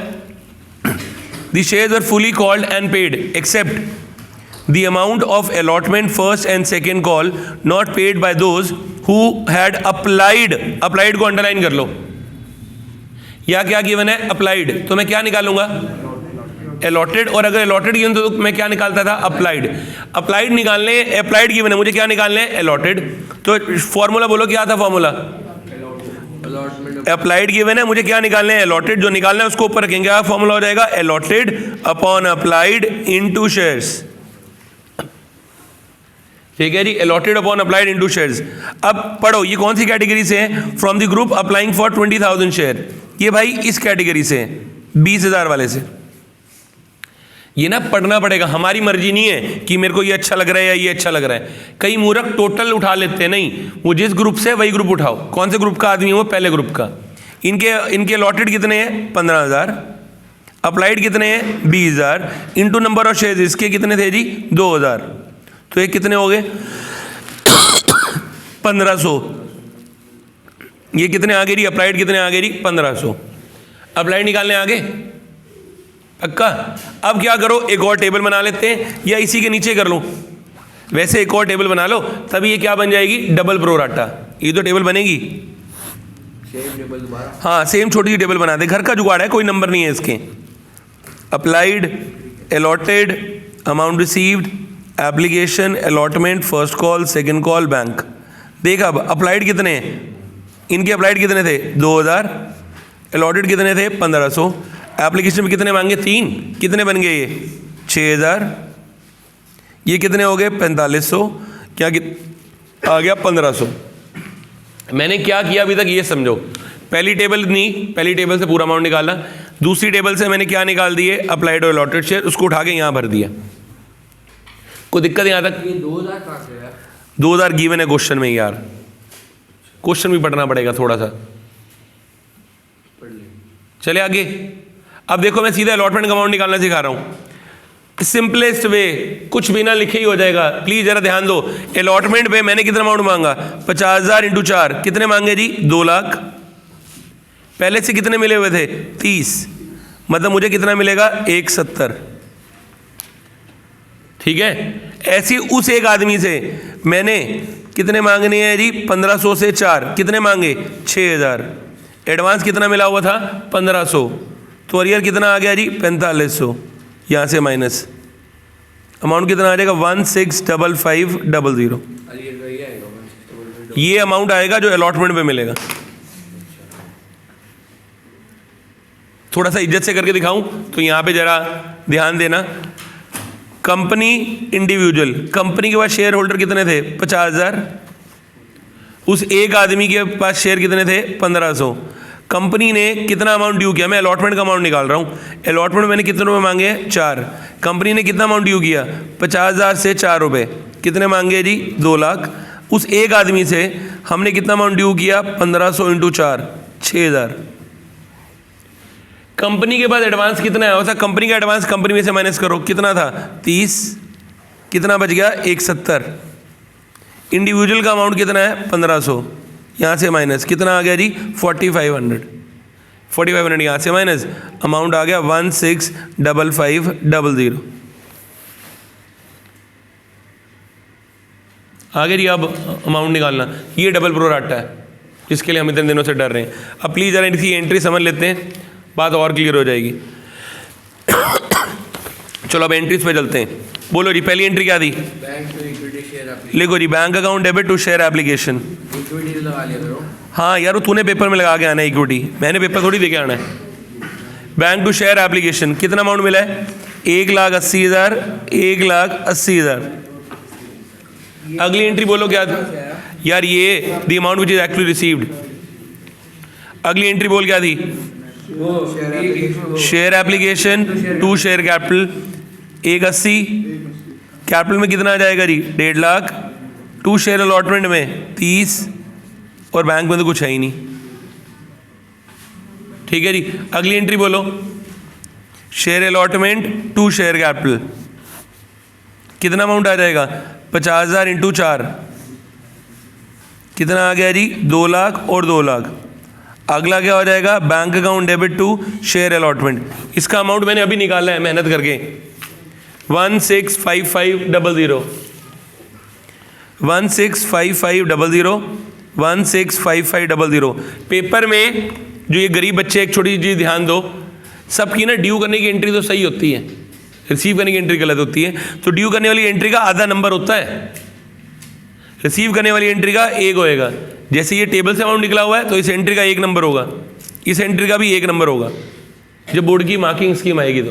The shares were fully called and paid except the amount of allotment first and second call not paid by those who had applied को अंडरलाइन कर लो। या क्या गिवन है applied, तो मैं क्या निकालूंगा allotted, और अगर allotted गिवन तो मैं क्या निकालता था applied निकालने, applied गिवन है मुझे क्या निकालने है allotted, तो फॉर्मूला बोलो क्या था फॉर्मूला, अप्लाइड गिवन है मुझे क्या निकालना है अलॉटेड, जो निकालना है उसको ऊपर रखेंगे, आप फॉर्मूला हो जाएगा allotted upon applied into shares. ठीक है जी, allotted upon applied into shares. अब पढ़ो ये कौन सी कैटेगरी से है, from the group applying for 20,000 share, ये भाई इस कैटेगरी से है 20,000 वाले से। ये ना पढ़ना पड़ेगा, हमारी मर्जी नहीं है कि मेरे को ये अच्छा लग रहा है या ये अच्छा लग रहा है। कई मूर्ख टोटल उठा लेते हैं, नहीं, वो जिस ग्रुप से वही ग्रुप उठाओ। कौन से ग्रुप का आदमी है वो, पहले ग्रुप का। इनके अलॉटेड कितने हैं 15,000, अप्लाइड कितने हैं 20,000, इनटू नंबर ऑफ शेयर्स इसके कितने थे जी 2,000, तो ये कितने हो गए 1500। ये कितने आ गए जी, अप्लाइड कितने आ गए जी 1500, अप्लाइड निकालने आगे पक्का। अब क्या करो, एक और टेबल बना लेते हैं, या इसी के नीचे कर लो, वैसे एक और टेबल बना लो, तभी ये क्या बन जाएगी डबल प्रोराटा। ये तो टेबल बनेगी, सेम टेबल दोबारा, हाँ सेम छोटी सी टेबल बना दे, घर का जुगाड़ है, कोई नंबर नहीं है इसके। Applied, allotted, amount received, application, allotment, first call, second call, bank. देख अब अप्लाइड कितने हैं, इनके अप्लाइड कितने थे 2,000, अलॉटेड कितने थे 1500, एप्लीकेशन में कितने मांगे 3, कितने बन गए ये 6,000, ये कितने हो गए 4500, क्या आ गया 1500। मैंने क्या किया अभी तक ये समझो, पहली टेबल नहीं, पहली टेबल से पूरा अमाउंट निकाला, दूसरी टेबल से मैंने क्या निकाल दिए अप्लाइड और अलॉटेड शेयर, उसको उठा के यहाँ भर दिया। कोई दिक्कत यहाँ तक? ये 2,000 कहाँ से यार? 2,000 गिवन है क्वेश्चन में यार, क्वेश्चन भी पढ़ना पड़ेगा थोड़ा सा। पढ़ ले। चले आगे। अब देखो मैं सीधा अलॉटमेंट का अमाउंट निकालना सिखा रहा हूँ, सिंपलेस्ट वे, कुछ बिना लिखे ही हो जाएगा। प्लीज जरा ध्यान दो, अलॉटमेंट पे मैंने कितना अमाउंट मांगा 50,000 इंटू 4, कितने मांगे जी 2 लाख। पहले से कितने मिले हुए थे 30, मतलब मुझे कितना मिलेगा 170। ठीक है, ऐसी उस एक आदमी से मैंने कितने मांगने हैं जी 1500 से 4, कितने मांगे 6,000, एडवांस कितना मिला हुआ था 1500, तो अरियर कितना आ गया जी 4500, यहाँ से माइनस अमाउंट कितना आ जाएगा 165500। अरे ये वही आएगा 160। ये अमाउंट आएगा जो अलॉटमेंट पे मिलेगा। थोड़ा सा इज्जत से करके दिखाऊं तो यहाँ पे जरा ध्यान देना। कंपनी इंडिविजुअल, कंपनी के पास शेयर होल्डर कितने थे 50,000, उस एक आदमी के पास शेयर कितने थे 1500। कंपनी ने कितना अमाउंट ड्यू किया, मैं अलॉटमेंट का अमाउंट निकाल रहा हूँ, अलॉटमेंट मैंने कितने रुपए मांगे 4, कंपनी ने कितना अमाउंट ड्यू किया 50,000 से 4 रुपये, कितने मांगे जी 2 लाख। उस एक आदमी से हमने कितना अमाउंट ड्यू किया 1500 इंटू 4, 6,000। कंपनी के पास एडवांस कितना है, वैसा कंपनी का एडवांस कंपनी में से माइनस करो, कितना था 30, कितना बच गया 170। इंडिविजुअल का अमाउंट कितना है 1500, यहाँ से माइनस कितना आ गया जी 4500 यहाँ से माइनस, अमाउंट आ गया 165500। आगे जी अब अमाउंट निकालना, ये डबल प्रोराटा है जिसके लिए हम इतने दिनों से डर रहे हैं। अब प्लीज़ जरा इनकी एंट्री समझ लेते हैं, बात और क्लियर हो जाएगी। चलो अब एंट्रीज पे चलते हैं। बोलो जी, पहली एंट्री क्या थी? Bank to equity share application. लिखो जी, bank account debit to share application. Equity लगा लिया करो। हाँ यार, वो तूने पेपर में लगा के आना है इक्विटी, मैंने पेपर थोड़ी दे के आना है। बैंक टू शेयर एप्लीकेशन कितना अमाउंट मिला है 1,80,000, 1,80,000। अगली एंट्री बोलो क्या थी यार, ये the amount which is actually received. अगली एंट्री बोल क्या थी, share application to share capital 1,80, capital में कितना आ जाएगा जी 1.5 लाख, टू शेयर अलॉटमेंट में 30, और बैंक में तो कुछ है ही नहीं। ठीक है जी, अगली एंट्री बोलो, share allotment to share capital कितना अमाउंट आ जाएगा 50,000 इंटू 4, कितना आ गया जी 2 लाख और 2 लाख। अगला क्या हो जाएगा, bank account debit to share allotment, इसका अमाउंट मैंने अभी निकाला है मेहनत करके 165500, 165500, 165500। पेपर में जो ये गरीब बच्चे, एक छोटी चीज़ ध्यान दो, सबकी ना ड्यू करने की एंट्री तो सही होती है, रिसीव करने की एंट्री गलत होती है। तो ड्यू करने वाली एंट्री का आधा नंबर होता है, रिसीव करने वाली एंट्री का 1 होएगा। जैसे ये टेबल से अमाउंट निकला हुआ है तो इस एंट्री का 1 नंबर होगा, इस एंट्री का भी 1 नंबर होगा जब बोर्ड की मार्किंग स्कीम आएगी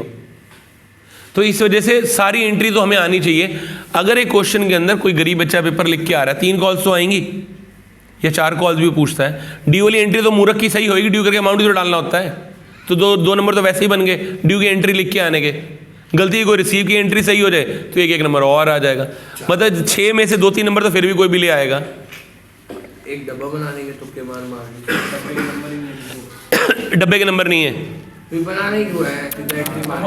तो इस वजह से सारी एंट्री तो हमें आनी चाहिए। अगर एक क्वेश्चन के अंदर कोई गरीब बच्चा पेपर लिख के आ रहा है, 3 कॉल्स तो आएंगी या 4 कॉल्स भी पूछता है, ड्यू वाली एंट्री तो मूर्ख की सही होगी, ड्यू करके अमाउंट भी तो डालना होता है, तो दो नंबर तो वैसे ही बन गए ड्यू की एंट्री लिख के आने के। गलती कोई रिसीव की एंट्री सही हो जाए तो 1 नंबर और आ जाएगा, मतलब 6 में से 2-3 नंबर तो फिर भी कोई भी ले आएगा। एक डब्बा बनाने के तुक्के मार डब्बे के नंबर नहीं है, फिर बनाने ही हुआ है, सीधा एंट्री मार।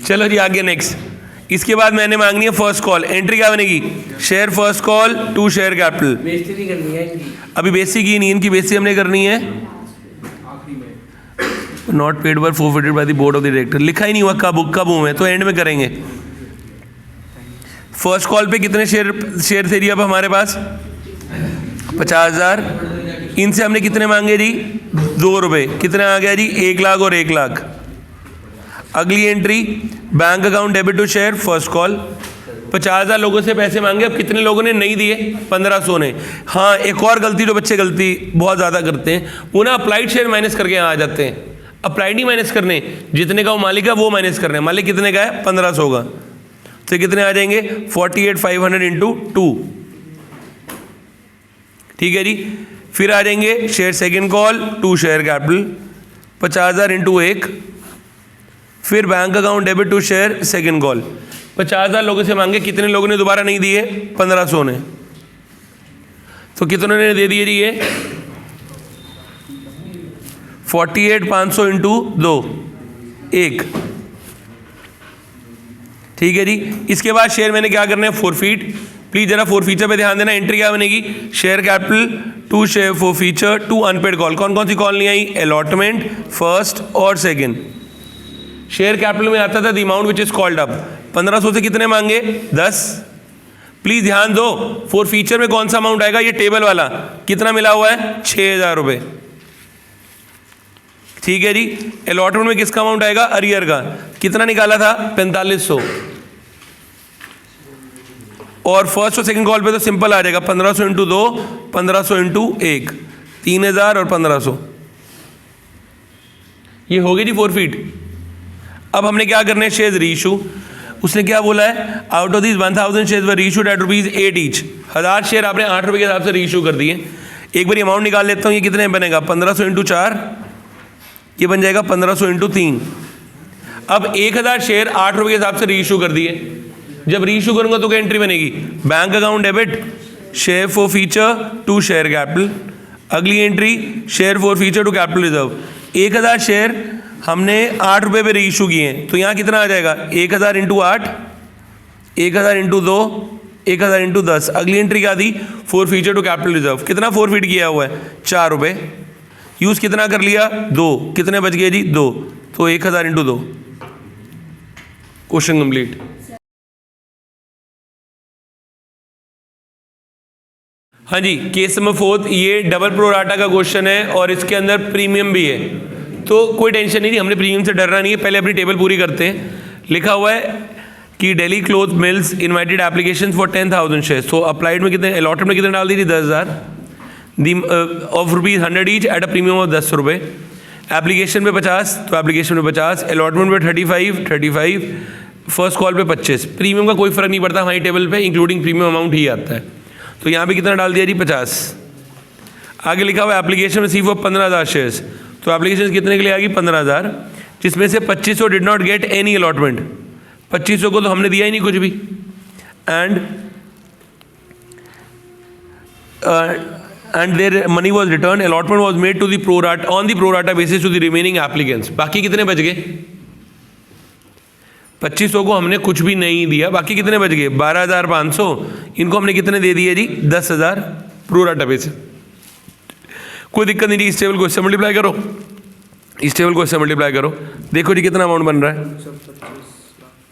चलो जी आगे नेक्स्ट। इसके बाद मैंने मांगनी है फर्स्ट कॉल, एंट्री क्या बनेगी, share first call to share capital. बेइज्जती नहीं करनी है इनकी, अभी बेसिक की नहीं, इनकी बेसिक हमने करनी है। नॉट पेड पर forfeited by the board of the director, लिखा ही नहीं हुआ कब हूँ मैं, तो एंड में करेंगे। फर्स्ट कॉल पे कितने शेयर थे जी अब हमारे पास 50,000, इनसे हमने कितने मांगे जी 2 रुपये, कितने आ गया जी 1 लाख और 1 लाख। अगली entry bank account debit to share first call, 50,000 लोगों से पैसे मांगे, अब कितने लोगों ने नहीं दिए 1500 ने। हाँ एक और गलती जो बच्चे गलती बहुत ज़्यादा करते हैं, वो ना अप्लाइड शेयर माइनस करके यहाँ आ जाते हैं। अप्लाइड नहीं माइनस करने, जितने का वो मालिक है वो माइनस करने, मालिक कितने का है 1500 का, तो कितने आ जाएंगे 48,500 इंटू 2। ठीक है जी, फिर आ जाएंगे share second call to share capital 50,000 into 1, फिर bank account debit to share second call. 50,000 लोगों से मांगे, कितने लोगों ने दोबारा नहीं दिए 1500 ने, तो कितनों ने दे दिए जी ये 48,500 इंटू 2 1। ठीक है जी, इसके बाद शेयर मैंने क्या करना है फोरफीट, प्लीज जरा फोरफीचर पे ध्यान देना। एंट्री क्या बनेगी, share capital to share forfeiture to unpaid call. कौन कौन सी कॉल नहीं आई, अलॉटमेंट फर्स्ट और सेकेंड। शेयर कैपिटल में आता था the amount which is called up, 1500 से कितने मांगे 10। प्लीज ध्यान दो फोरफीचर में कौन सा अमाउंट आएगा, ये टेबल वाला कितना मिला हुआ है 6,000 रुपये। ठीक है जी, अलॉटमेंट में किसका अमाउंट आएगा, अरियर का, कितना निकाला था 4500। और फर्स्ट और सेकंड कॉल पे तो सिंपल आ जाएगा 1500 इंटू 2, 1500 इंटू 1, 3,000 और 1500, ये हो गई जी फोरफीट। अब हमने क्या करना है, शेयर्स रीइशू। उसने क्या बोला है, out of this 1000 shares were reissued at ₹8 each. 1000 share आपने 8 रुपये के हिसाब से रीइशू कर दिए। एक बार अमाउंट निकाल लेता हूँ, ये कितने बनेगा 1500 इंटू 4, ये बन जाएगा 1500 इंटू 3। अब 1000 शेयर 8 रुपये के हिसाब से रीइशू कर दिए। जब रीइशू करूंगा तो क्या एंट्री बनेगी, bank account debit share forfeiture to share capital. अगली entry share forfeiture to capital reserve. 1000 share हमने 8 रुपये पे रीइशू किए हैं, तो यहाँ कितना आ जाएगा 1000 इंटू 8, 1000 इंटू 2, 1000 इंटू 10। अगली एंट्री क्या थी, forfeiture to capital reserve. कितना फोरफीट किया हुआ है 4 रुपये, यूज़ कितना कर लिया 2, कितने बच गए जी 2, तो 1000 इंटू 2। Question complete. हाँ जी, केस नंबर 4, ये डबल प्रोराटा का क्वेश्चन है और इसके अंदर प्रीमियम भी है, तो कोई टेंशन नहीं थी, हमने प्रीमियम से डरना नहीं है। पहले अपनी टेबल पूरी करते हैं। लिखा हुआ है कि Delhi cloth mills invited application for 10,000 shares, तो अप्लाइड में कितने, अलॉटेड में कितने डाल दी थी 10,000 of ₹100 each at a premium of 10 रुपये। एप्लीकेशन पे 50, तो एप्लीकेशन पे 50, अलॉटमेंट पे 35, फर्स्ट कॉल पे 25। प्रीमियम का कोई फर्क नहीं पड़ता हमारी टेबल पे, इंक्लूडिंग प्रीमियम अमाउंट ही आता है। तो यहाँ पे कितना डाल दिया जी 50। आगे लिखा हुआ एप्लीकेशन रिसीव ऑफ 15,000 शेयर्स, तो एप्लीकेशन कितने के लिए आ गई 15,000, जिसमें से 2500 did not get any allotment, 2500 को तो हमने दिया ही नहीं कुछ भी। And their money was return, allotment was made to the pro rata on the pro rata basis to the remaining applicants. बाकी कितने बच गए? 2500 को हमने कुछ भी नहीं दिया, बाकी कितने बच गए 12,500, इनको हमने कितने दे दिए जी 10,000 प्रोराटा बेसिस। कोई दिक्कत नहीं, इस टेबल को इससे मल्टीप्लाई करो, इस टेबल को इससे मल्टीप्लाई करो, देखो जी कितना अमाउंट बन रहा है।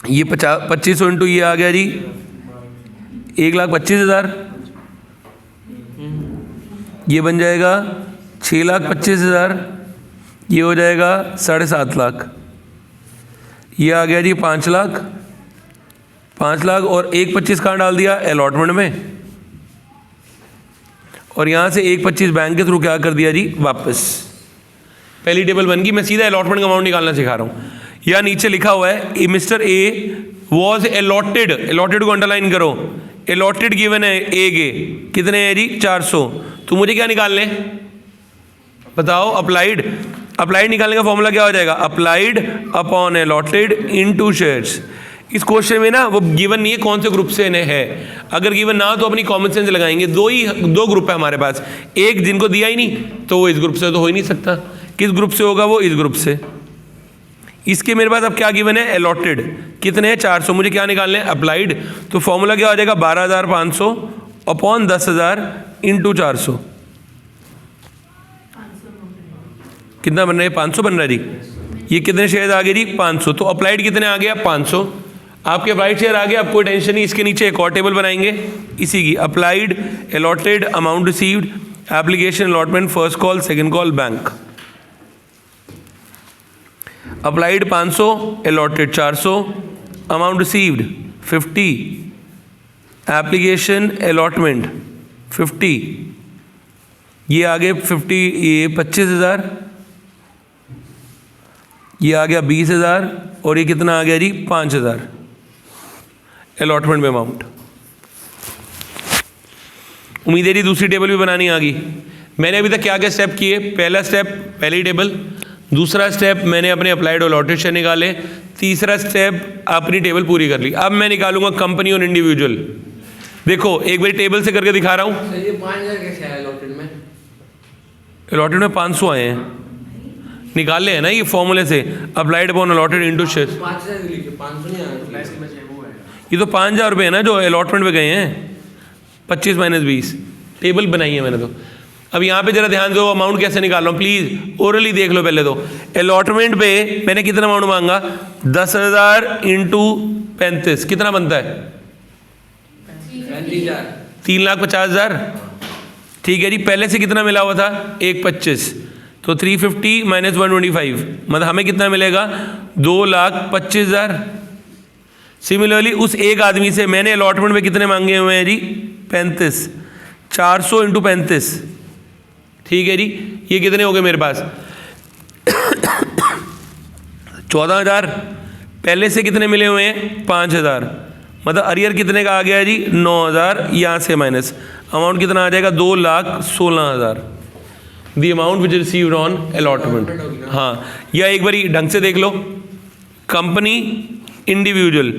ये 2500 इंटू ये आ गया जी 1,25,000, ये बन जाएगा 6,25,000, ये हो जाएगा 7.5 लाख, ये आ गया जी 5 लाख, 5 लाख और 1,25 कहाँ डाल दिया अलॉटमेंट में, और यहाँ से 1,25 बैंक के थ्रू क्या कर दिया जी वापस। पहली टेबल बन गई, मैं सीधा अलॉटमेंट का अमाउंट निकालना सिखा रहा हूँ। यहाँ नीचे लिखा हुआ है mister A was allotted, allotted को अंडरलाइन करो, अलॉटेड गिवन है ए के कितने है जी 400, तो मुझे क्या निकालने बताओ अप्लाइड, अप्लाइड निकालने का फॉर्मूला क्या हो जाएगा applied upon allotted into shares. इस क्वेश्चन में ना वो गिवन नहीं है कौन से ग्रुप से है, अगर गिवन ना हो तो अपनी कॉमन सेंस लगाएंगे, दो ग्रुप है हमारे पास, एक जिनको दिया ही नहीं तो वो इस ग्रुप से तो हो ही नहीं सकता, किस ग्रुप से होगा वो इस ग्रुप से। इसके मेरे पास अब क्या गिवन है अलॉटेड कितने हैं 400, मुझे क्या निकालने हैं अप्लाइड, तो फॉर्मूला क्या हो जाएगा 12,500 अपॉन 10,000 इंटू 400, कितना बन रहा है 500 बन रहा है जी। ये कितने शेयर आ गए जी 500, तो अप्लाइड कितने आ गया 500, आपके अप्लाइड शेयर आ गया, अब कोई टेंशन नहीं, इसके नीचे एक और टेबल बनाएंगे इसी की, applied allotted amount received application allotment first call second call bank. Applied 500, allotted 400, amount received 50, application allotment 50, ये आ गए 50, ये 25,000, ये आ गया 20,000 और ये कितना आ गया जी 5,000 अलॉटमेंट में अमाउंट। उम्मीद है जी दूसरी टेबल भी बनानी आ गई। मैंने अभी तक क्या क्या स्टेप किए, पहला स्टेप पहली टेबल, दूसरा स्टेप मैंने अपने अप्लाइड और अलॉटेड शेयर निकाले, तीसरा स्टेप अपनी टेबल पूरी कर ली। अब मैं निकालूंगा कंपनी और इंडिविजुअल। देखो एक बार टेबल से करके दिखा रहा हूँ। ये 5,000 कैसे आया अलॉटेड में? अलॉटेड में 500 आए हैं, निकाल ले है ना ये फॉर्मूले से, applied upon allotted into share. 5,000 लिखे 500 नहीं आया, ये तो 5,000 रुपये है ना जो अलॉटमेंट पे गए हैं, 25 माइनस 20 टेबल बनाई है मैंने। तो अब यहाँ पे जरा ध्यान दो, अमाउंट कैसे निकाल रहा हूँ प्लीज ओरली देख लो पहले। तो अलॉटमेंट पे मैंने कितना अमाउंट मांगा 10,000 इंटू 35 कितना बनता है 3,50,000, ठीक है जी। पहले से कितना मिला हुआ था 1,25, तो 350 माइनस 125 मतलब हमें कितना मिलेगा 2,25,000। सिमिलरली उस एक आदमी से मैंने अलॉटमेंट में कितने मांगे हुए हैं जी 35, 400 इंटू 35, ठीक है जी। ये कितने हो गए मेरे पास 14,000। पहले से कितने मिले हुए हैं 5,000, मतलब अरियर कितने का आ गया जी 9,000, यहाँ से माइनस अमाउंट कितना आ जाएगा 2,16,000 the amount which received on allotment. हाँ, या एक बारी ढंग से देख लो, कंपनी इंडिविजुअल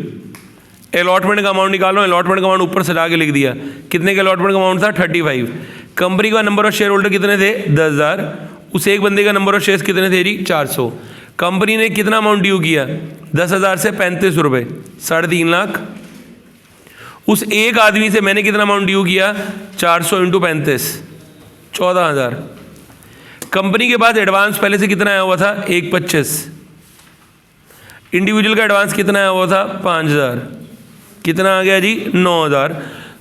अलॉटमेंट का अमाउंट निकालो, अलॉटमेंट का अमाउंट ऊपर सजा के लिख दिया, कितने का अलॉटमेंट का अमाउंट था 35। कंपनी का नंबर ऑफ शेयर होल्डर कितने थे 10,000, उस एक बंदे का नंबर ऑफ शेयर्स कितने थे जी 400। कंपनी ने कितना अमाउंट ड्यू किया 10,000 से 35 रुपये, 3.5 लाख। उस एक आदमी से मैंने कितना अमाउंट ड्यू किया 400 इंटू 35, 14,000। कंपनी के पास एडवांस पहले से कितना आया हुआ था 1,25, इंडिविजुअल का एडवांस कितना आया हुआ था 5,000, कितना आ गया जी 9,000।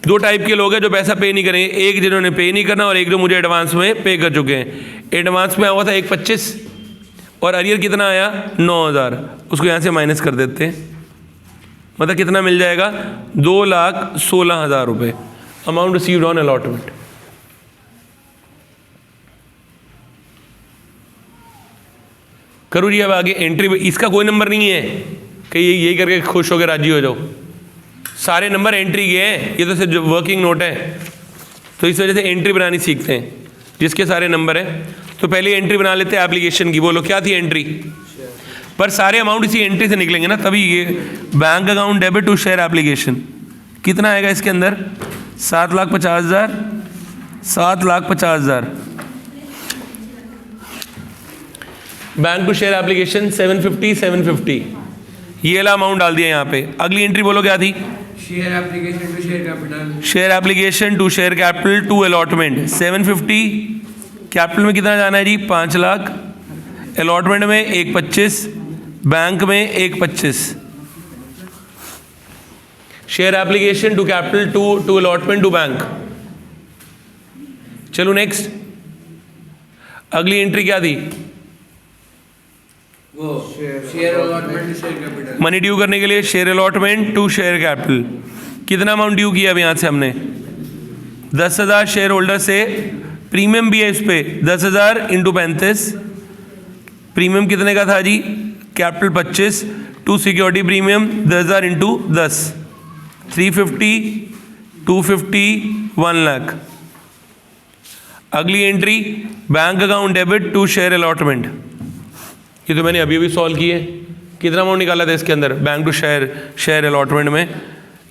दो टाइप के लोग हैं जो पैसा पे नहीं करेंगे, एक जिन्होंने पे नहीं करना और एक जो मुझे एडवांस में पे कर चुके हैं। एडवांस में आया हुआ था 1,25 और अरियर कितना आया 9,000, उसको यहाँ से माइनस कर देते हैं, मतलब कितना मिल जाएगा 2,16,000 रुपये अमाउंट रिसीव्ड ऑन अलॉटमेंट। करूँ जी अब आगे एंट्री, इसका कोई नंबर नहीं है कि यही करके खुश होकर राजी हो जाओ, सारे नंबर एंट्री के हैं, ये तो सिर्फ वर्किंग नोट है। तो इस वजह से एंट्री बनानी सीखते हैं जिसके सारे नंबर हैं। तो पहले एंट्री बना लेते हैं एप्लीकेशन की। बोलो क्या थी एंट्री, पर सारे अमाउंट इसी एंट्री से निकलेंगे ना, तभी ये bank account debit to share application कितना आएगा इसके अंदर, 7,50,000, 7,50,000। बैंक टू शेयर एप्लीकेशन 750, ये वाला अमाउंट डाल दिया यहाँ पे। अगली एंट्री बोलो क्या थी, share application to share capital, share application to share capital to allotment 750, capital में कितना जाना है जी 5 लाख, अलॉटमेंट में 1,25, बैंक में 1,25। Share application to capital to allotment to bank. चलो नेक्स्ट, अगली एंट्री क्या थी, वो share allotment to share capital, money due करने के लिए share allotment to share capital. कितना अमाउंट ड्यू किया अब यहाँ से हमने, 10,000 शेयर होल्डर से, प्रीमियम भी है इस पे 10,000 इंटू 35, प्रीमियम कितने का था जी, capital 25, to security premium 10,000 into 10, 350, 250, 1 lakh. अगली entry bank account debit to share allotment, ये तो मैंने अभी सॉल्व की है। कितना अमाउंट निकाला था इसके अंदर बैंक टू शेयर अलॉटमेंट में,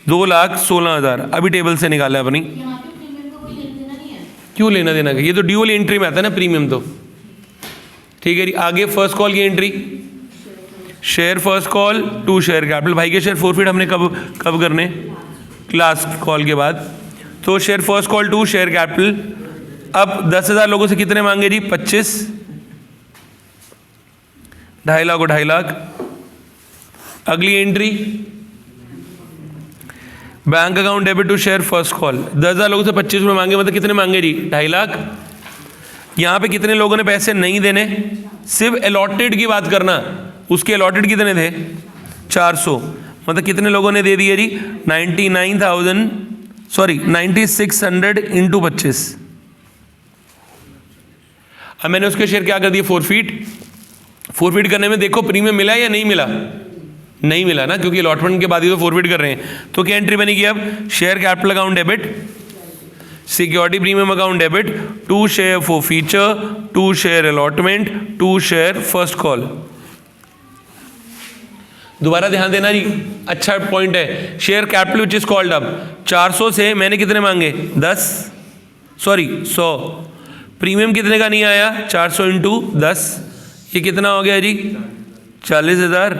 2,16,000 अभी टेबल से निकाला है अपनी। यहाँ पे प्रीमियम का कोई लेना देना नहीं है। क्यों लेना देना, ये तो ड्यूअल एंट्री में आता है ना प्रीमियम तो। ठीक है जी, आगे फर्स्ट कॉल की entry, share first call to share capital. भाई के शेयर फोरफिट हमने कब करने, लास्ट कॉल के बाद। तो share first call to share capital. अब 10,000 लोगों से कितने मांगे जी, 25, 2.5 लाख और 2.5 लाख। अगली entry bank account debit to share first call, 10,000 लोगों से 25 रुपये मांगे, मतलब कितने मांगे जी, 2.5 लाख। यहाँ पे कितने लोगों ने पैसे नहीं देने, सिर्फ अलॉटेड की बात करना, उसके अलॉटेड कितने थे 400, मतलब कितने लोगों ने दे दिए जी 9600 इंटू 25। अब मैंने उसके शेयर क्या कर दिए, फोरफिट करने में देखो प्रीमियम मिला या नहीं मिला, नहीं मिला ना, क्योंकि अलॉटमेंट के बाद ही तो फोरफिट कर रहे हैं। तो क्या एंट्री बनेगी अब, share capital account debit, security premium account debit, to share forfeiture, to share allotment, to share first call. दोबारा ध्यान देना जी, अच्छा पॉइंट है। Share capital which is called, अब 400 से मैंने कितने मांगे 100, प्रीमियम कितने का नहीं आया 400 इंटू 10, ये कितना हो गया जी 40,000,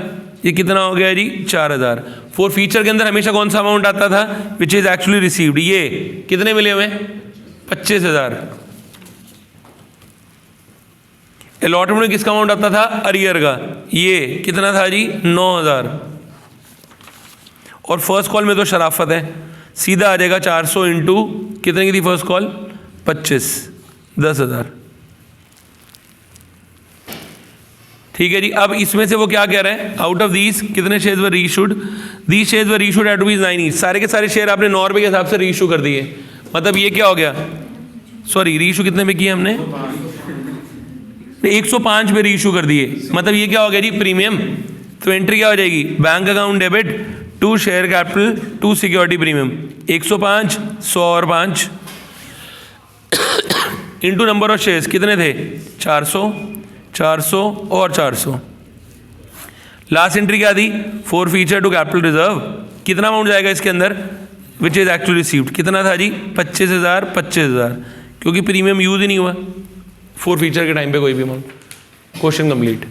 ये कितना हो गया जी 4,000। फॉर फीचर के अंदर हमेशा कौन सा अमाउंट आता था, विच इज एक्चुअली रिसीव्ड, ये कितने मिले हुए 25,000। अलॉटमेंट में किसका अमाउंट आता था, अरियर का, ये कितना था जी 9,000। और फर्स्ट कॉल में तो शराफत है, सीधा आ जाएगा 400 इंटू कितने की थी फर्स्ट कॉल 25, 10,000। ठीक है जी। अब इसमें से वो क्या कह रहे हैं, आउट ऑफ दीज कितने shares were reissued, these shares were reissued at ₹9 each, सारे के सारे शेयर आपने 9 रुपये के हिसाब से रीइशू कर दिए। मतलब ये क्या हो गया, सॉरी रीइशू कितने पे किए हमने, 105 पे रीइशू कर दिए। मतलब ये क्या हो गया जी प्रीमियम। तो एंट्री क्या हो जाएगी, bank account debit to share capital to security premium, 105, 100 और 5 इंटू नंबर ऑफ शेयर्स कितने थे 400, 400 और 400। लास्ट एंट्री क्या थी, forfeiture to capital reserve, कितना अमाउंट जाएगा इसके अंदर विच इज एक्चुअली रिसीव्ड, कितना था जी 25,000, 25,000, क्योंकि प्रीमियम यूज ही नहीं हुआ फॉर फीचर के टाइम पे कोई भी अमाउंट। Question complete.